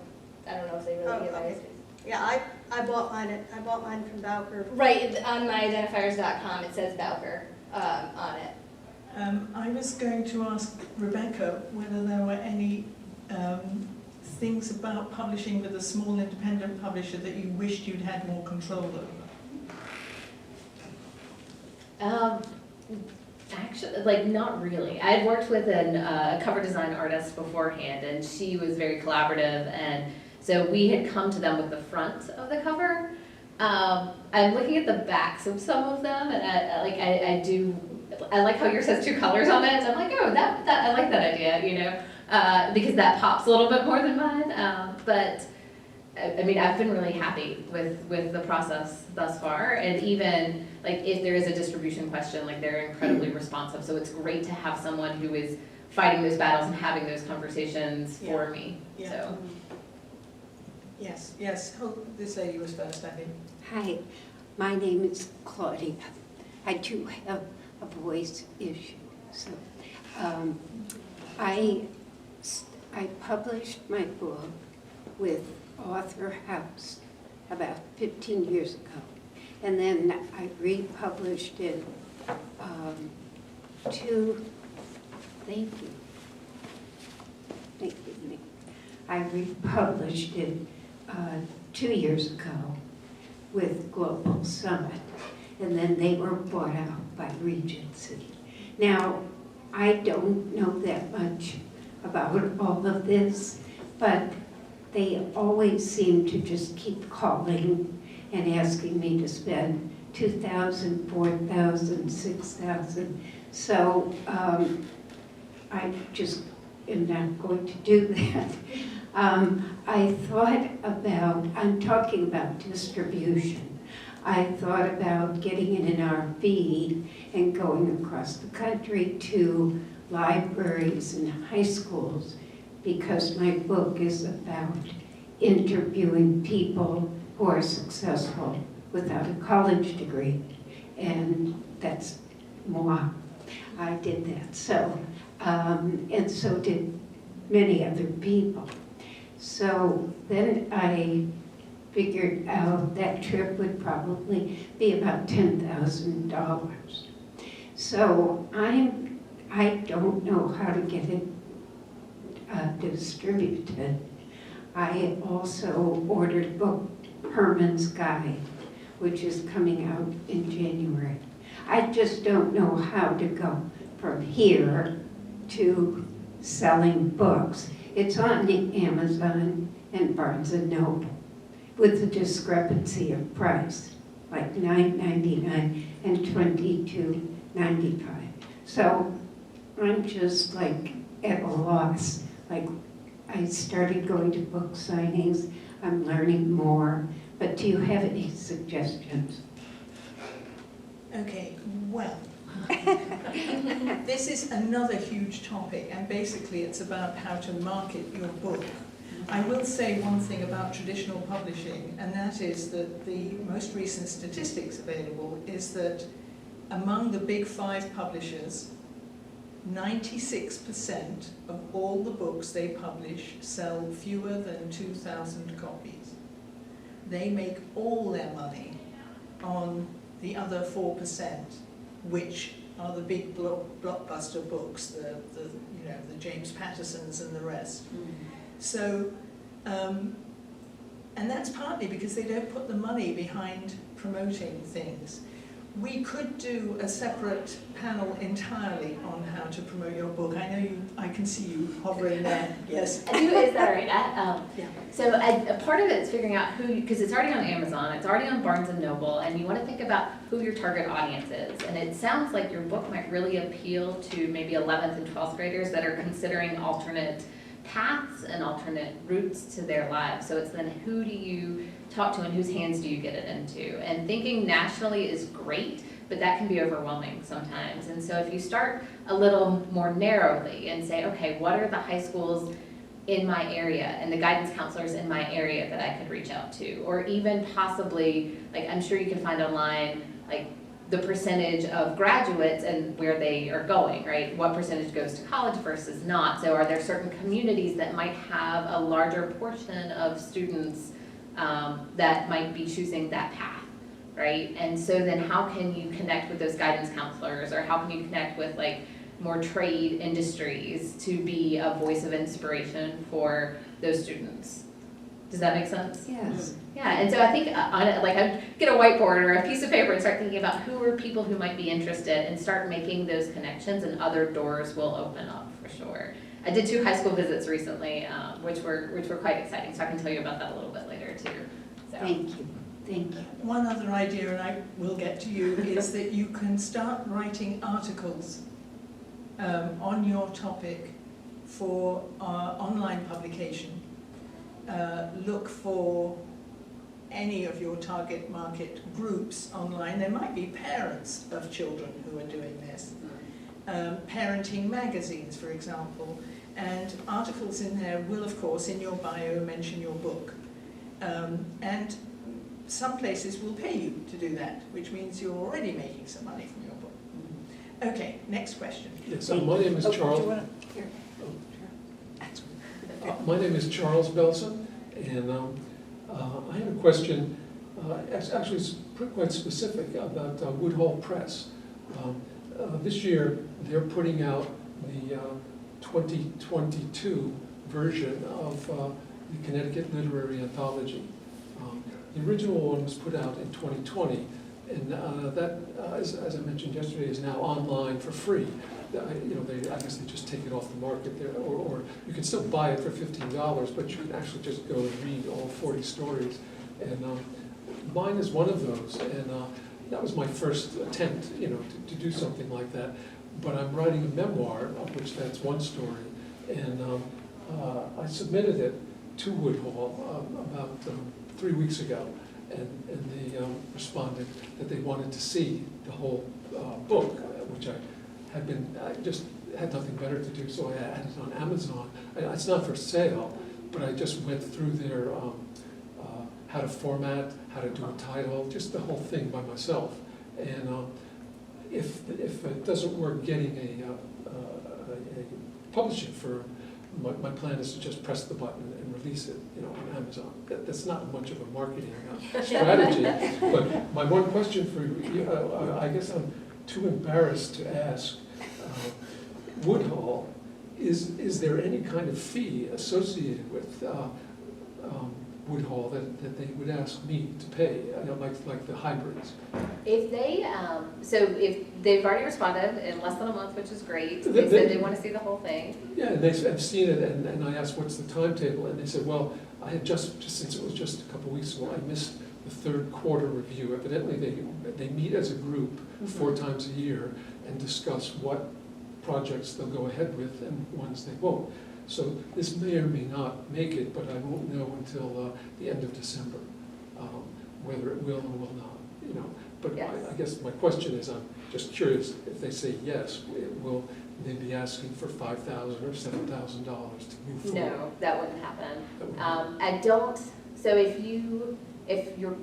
know if they really Oh, give okay. ISBNs. Yeah, I bought mine from Bowker. Right, on myidentifiers.com it says Bowker on it. I was going to ask Rebecca whether there were any things about publishing with a small independent publisher that you wished you'd had more control over. Actually, like, not really. I had worked with a cover design artist beforehand, and she was very collaborative, and so we had come to them with the front of the cover. I'm looking at the backs of some of them, and I like how yours has 2 colors on it. I'm like, oh, that I like that idea, because that pops a little bit more than mine. But I mean, I've been really happy with the process thus far, and even like if there is a distribution question, like they're incredibly responsive. So it's great to have someone who is fighting those battles and having those conversations for me. Yeah. So. Yes. Oh, this lady was first, I think. Hi, my name is Claudia. I do have a voice issue. So I published my book with Author House about 15 years ago. And then I republished it I republished it 2 years ago with Global Summit, and then they were bought out by Regency. Now, I don't know that much about all of this, but they always seem to just keep calling and asking me to spend $2,000, $4,000, $6,000. So I just am not going to do that. I thought about, I'm talking about distribution. I thought about getting in an RV and going across the country to libraries and high schools, because my book is about interviewing people who are successful without a college degree. And that's moi. I did that. So, and so did many other people. So then I figured out that trip would probably be about $10,000. So I don't know how to get it distributed. I also ordered a book, Herman's Guide, which is coming out in January. I just don't know how to go from here to selling books. It's on the Amazon and Barnes & Noble. with a discrepancy of price, like $9.99 and $22.95. So I'm just like at a loss. Like, I started going to book signings, I'm learning more, but do you have any suggestions? Okay, well, this is another huge topic, and basically it's about how to market your book. I will say one thing about traditional publishing, and that is that the most recent statistics available is that among the big 5 publishers, 96% of all the books they publish sell fewer than 2,000 copies. They make all their money on the other 4%, which are the big blockbuster books, the James Pattersons and the rest. So, and that's partly because they don't put the money behind promoting things. We could do a separate panel entirely on how to promote your book. I know I can see you hovering there. Yes. Is that right? Yeah. So a part of it is figuring out who, because it's already on Amazon, it's already on Barnes & Noble, and you want to think about who your target audience is. And it sounds like your book might really appeal to maybe 11th and 12th graders that are considering alternate paths and alternate routes to their lives. So it's then who do you talk to and whose hands do you get it into? And thinking nationally is great, but that can be overwhelming sometimes. And so if you start a little more narrowly and say, okay, what are the high schools in my area and the guidance counselors in my area that I could reach out to? Or even possibly, like I'm sure you can find online, like the percentage of graduates and where they are going, right? What percentage goes to college versus not? So are there certain communities that might have a larger portion of students that might be choosing that path, right? And so then how can you connect with those guidance counselors, or how can you connect with like more trade industries to be a voice of inspiration for those students? Does that make sense? Yes. Yeah, and so I think I'd get a whiteboard or a piece of paper and start thinking about who are people who might be interested and start making those connections, and other doors will open up for sure. I did 2 high school visits recently, which were quite exciting, so I can tell you about that a little bit later too. So. Thank you. Thank you. One other idea, and I will get to you, is that you can start writing articles on your topic for online publication. Look for any of your target market groups online. There might be parents of children who are doing this. Parenting magazines, for example, and articles in there will, of course, in your bio mention your book. And some places will pay you to do that, which means you're already making some money from your book. Okay, next question. Yes, my name is Charles. My name is Charles Belson, and I have a question. Actually, it's quite specific about Woodhull Press. This year, they're putting out the 2022 version of the Connecticut Literary Anthology. The original one was put out in 2020, and that, as I mentioned yesterday, is now online for free. I guess they just take it off the market there, or you can still buy it for $15, but you can actually just go and read all 40 stories. And mine is one of those, and that was my first attempt, to do something like that. But I'm writing a memoir, of which that's one story, and I submitted it to Woodhull about 3 weeks ago, and they responded that they wanted to see the whole book, which I just had nothing better to do, so I had it on Amazon. It's not for sale, but I just went through their how to format, how to do a title, just the whole thing by myself. And if it doesn't work getting a publishing firm, my plan is to just press the button and release it, on Amazon. That's not much of a marketing strategy. But my one question for you, I guess I'm too embarrassed to ask. Woodhull, is there any kind of fee associated with Woodhall that they would ask me to pay, like the hybrids? If they, so if they've already responded in less than a month, which is great, they said they want to see the whole thing. Yeah, and I've seen it, and I asked, what's the timetable? And they said, well, I had just since it was just a couple weeks ago, I missed the third quarter review. Evidently, they meet as a group 4 times a year and discuss what projects they'll go ahead with and ones they won't. So this may or may not make it, but I won't know until the end of December, whether it will or will not, you know. But Yes. I guess my question is, I'm just curious, if they say yes, will they be asking for $5,000 or $7,000 to move forward? No, that wouldn't happen. That would not- I don't, so if you're,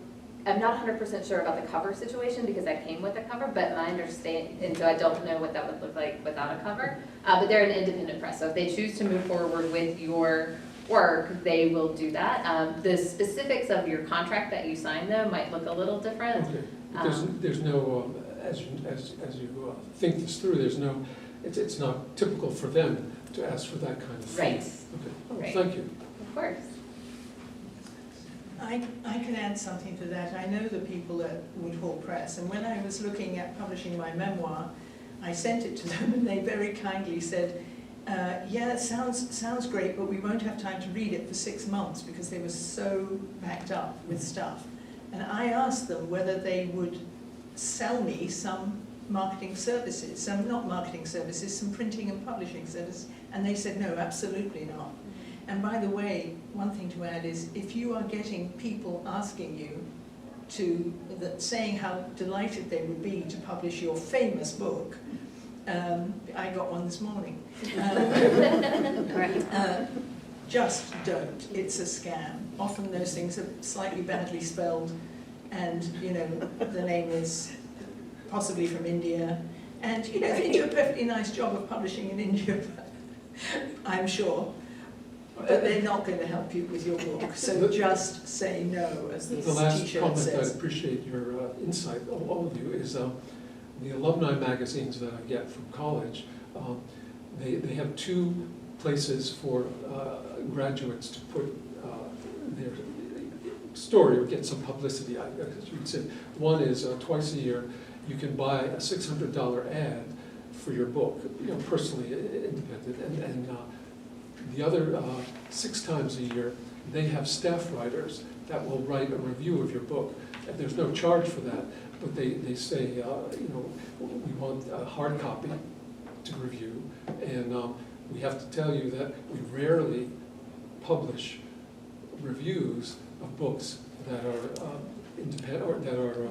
I'm not 100% sure about the cover situation because that came with a cover, but my understanding, and so I don't know what that would look like without a cover, but they're an independent press, so if they choose to move forward with your work, they will do that. The specifics of your contract that you sign though might look a little different. Okay, but there's no, as you think this through, there's no, it's not typical for them to ask for that kind of fee. Right. Okay, oh, Right. thank you. Of course. I can add something to that. I know the people at Woodhall Press, and when I was looking at publishing my memoir, I sent it to them, and they very kindly said, yeah, it sounds great, but we won't have time to read it for 6 months because they were so backed up with stuff. And I asked them whether they would sell me some marketing services, not marketing services, some printing and publishing services, and they said, no, absolutely not. And by the way, one thing to add is, if you are getting people asking you saying how delighted they would be to publish your famous book, I got one this morning. Just don't. It's a scam. Often those things are slightly badly spelled, and you know the name is possibly from India. And you know they do a perfectly nice job of publishing in India, I'm sure. But they're not going to help you with your book. So just say no, as this The last T-shirt comment, says. I appreciate your insight, all of you, is the alumni magazines that I get from college, they have 2 places for graduates to put their story or get some publicity. I guess you would say one is twice a year you can buy a $600 ad for your book, you know, personally independent, and the other 6 times a year they have staff writers that will write a review of your book. And there's no charge for that, but they say, you know, we want a hard copy to review, and we have to tell you that we rarely publish reviews of books that are independent, or that are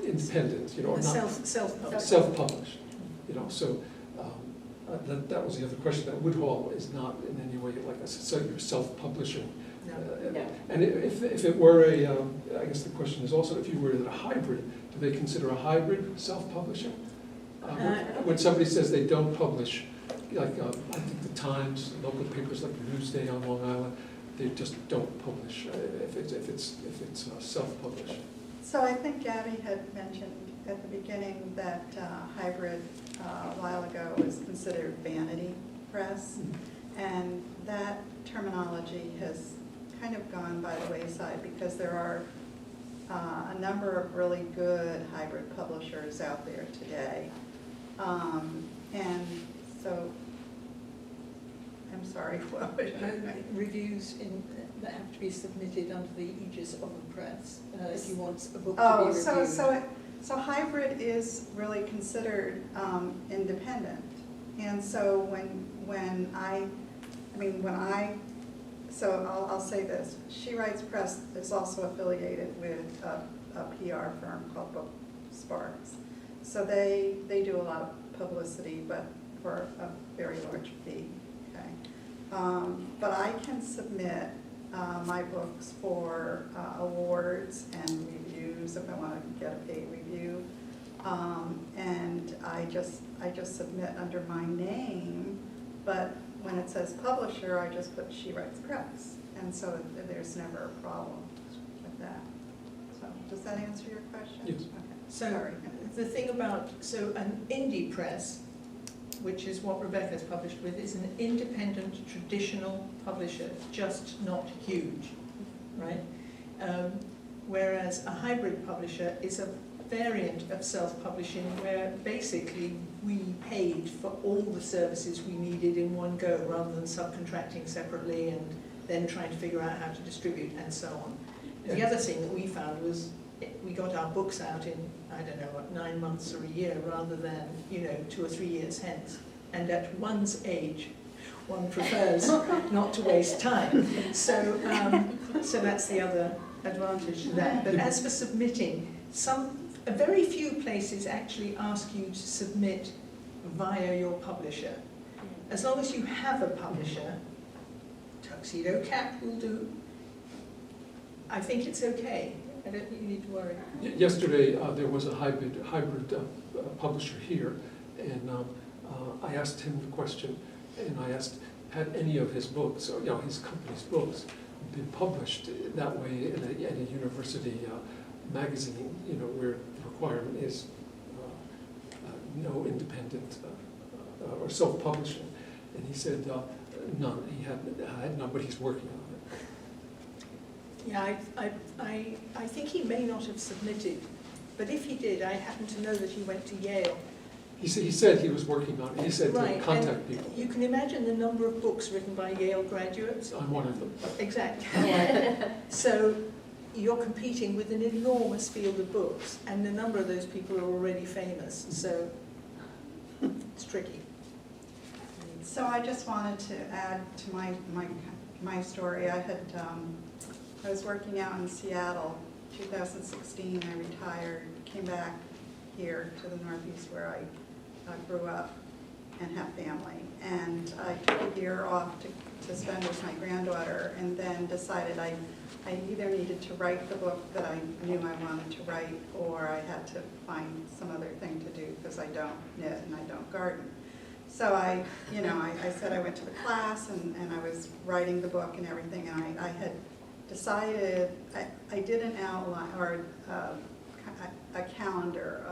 independent, you know, or not Self-published. self-published, you know. So that was the other question. That Woodhall is not in any way like a, so you're self-publishing. No. And if it were a, I guess the question is also, if you were a hybrid, do they consider a hybrid self-publishing? When somebody says they don't publish, like I think the Times, local papers like Newsday on Long Island, they just don't publish if it's self-published. So I think Gabby had mentioned at the beginning that hybrid a while ago was considered vanity press, and that terminology has kind of gone by the wayside because there are a number of really good hybrid publishers out there today. And so, I'm sorry, what was Reviews that have to be submitted under the aegis of a press, if you want a book to Oh, be reviewed. so hybrid is really considered independent. And so I'll say this, She Writes Press is also affiliated with a PR firm called Book Sparks. So they do a lot of publicity, but for a very large fee, okay? But I can submit my books for awards and reviews if I want to get a paid review. And I just submit under my name, but when it says publisher, I just put She Writes Press. And so there's never a problem with that. So does that answer your question? Yes. Okay. So Sorry. the thing about, so an indie press which is what Rebecca's published with, is an independent traditional publisher, just not huge, right? Whereas a hybrid publisher is a variant of self-publishing where basically we paid for all the services we needed in one go rather than subcontracting separately and then trying to figure out how to distribute and so on. The other thing that we found was we got our books out in, I don't know, what, 9 months or a year rather than, 2 or 3 years hence. And at one's age, one prefers not to waste time. So that's the other advantage to that. But as for submitting, very few places actually ask you to submit via your publisher. As long as you have a publisher, Tuxedo Cat will do. I think it's okay. I don't think you need to worry. Yesterday, there was a hybrid publisher here, and I asked him the question, and I asked, had any of his books, or his company's books, been published that way in a university magazine, where the requirement is no independent or self-publishing, and he said none. He had none, but he's working on it. Yeah, I think he may not have submitted, but if he did, I happen to know that he went to Yale. He said he was working on it. He said Right, to contact and people. you can imagine the number of books written by Yale graduates. I'm one of them. Exactly. So you're competing with an enormous field of books, and a number of those people are already famous, so it's tricky. So I just wanted to add to my story. I was working out in Seattle, 2016. I retired, came back here to the Northeast where I grew up and have family. And I took a year off to spend with my granddaughter, and then decided I either needed to write the book that I knew I wanted to write, or I had to find some other thing to do because I don't knit and I don't garden. So I said I went to the class and I was writing the book and everything, and I had decided, I did an outline or a calendar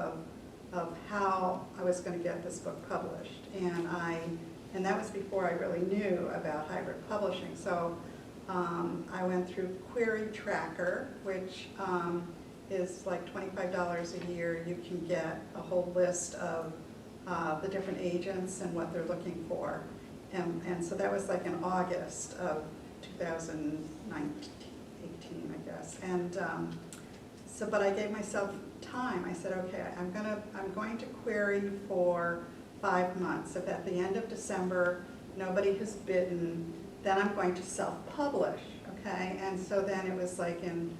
of how I was going to get this book published, and that was before I really knew about hybrid publishing. So I went through Query Tracker, which is like $25 a year. You can get a whole list of the different agents and what they're looking for, and so that was like in August of 2018, I guess. And but I gave myself time. I said, okay, I'm going to query for 5 months. If at the end of December nobody has bidden, then I'm going to self-publish, okay? And so then it was like in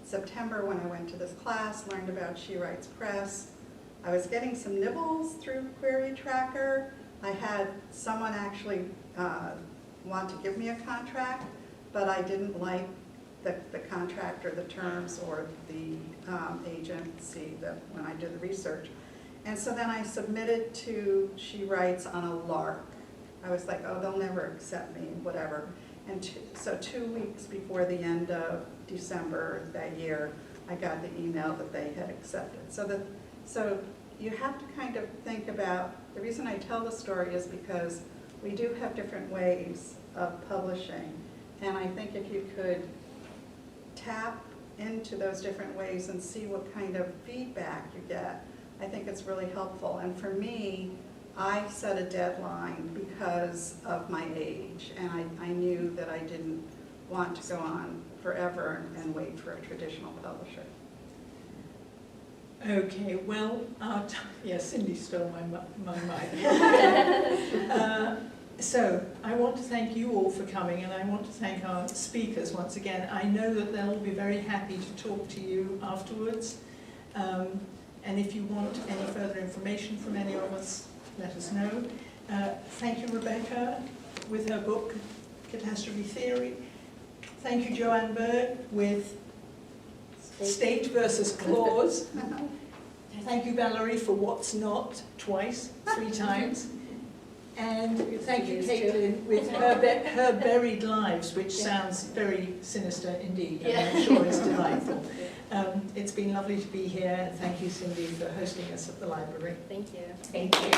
September when I went to this class, learned about She Writes Press. I was getting some nibbles through Query Tracker. I had someone actually want to give me a contract, but I didn't like the contract or the terms or the agency when I did the research. And so then I submitted to She Writes on a lark. I was like, oh, they'll never accept me, whatever. And so 2 weeks before the end of December that year, I got the email that they had accepted. So you have to kind of think about, the reason I tell the story is because we do have different ways of publishing. And I think if you could tap into those different ways and see what kind of feedback you get, I think it's really helpful. And for me, I set a deadline because of my age, and I knew that I didn't want to go on forever and wait for a traditional publisher. Okay, well, Cindy stole my mic. So I want to thank you all for coming, and I want to thank our speakers once again. I know that they'll be very happy to talk to you afterwards. And if you want any further information from any of us, let us know. Thank you, Rebecca, with her book, Catastrophe Theory. Thank you, Joanne Bird, with State versus Clause. Thank you, Valerie, for What's Not, twice, 3 times. And thank you, Caitlin, with her Buried Lives, which sounds very sinister indeed, and I'm sure it's delightful. It's been lovely to be here. Thank you, Cindy, for hosting us at the library. Thank you. Thank you.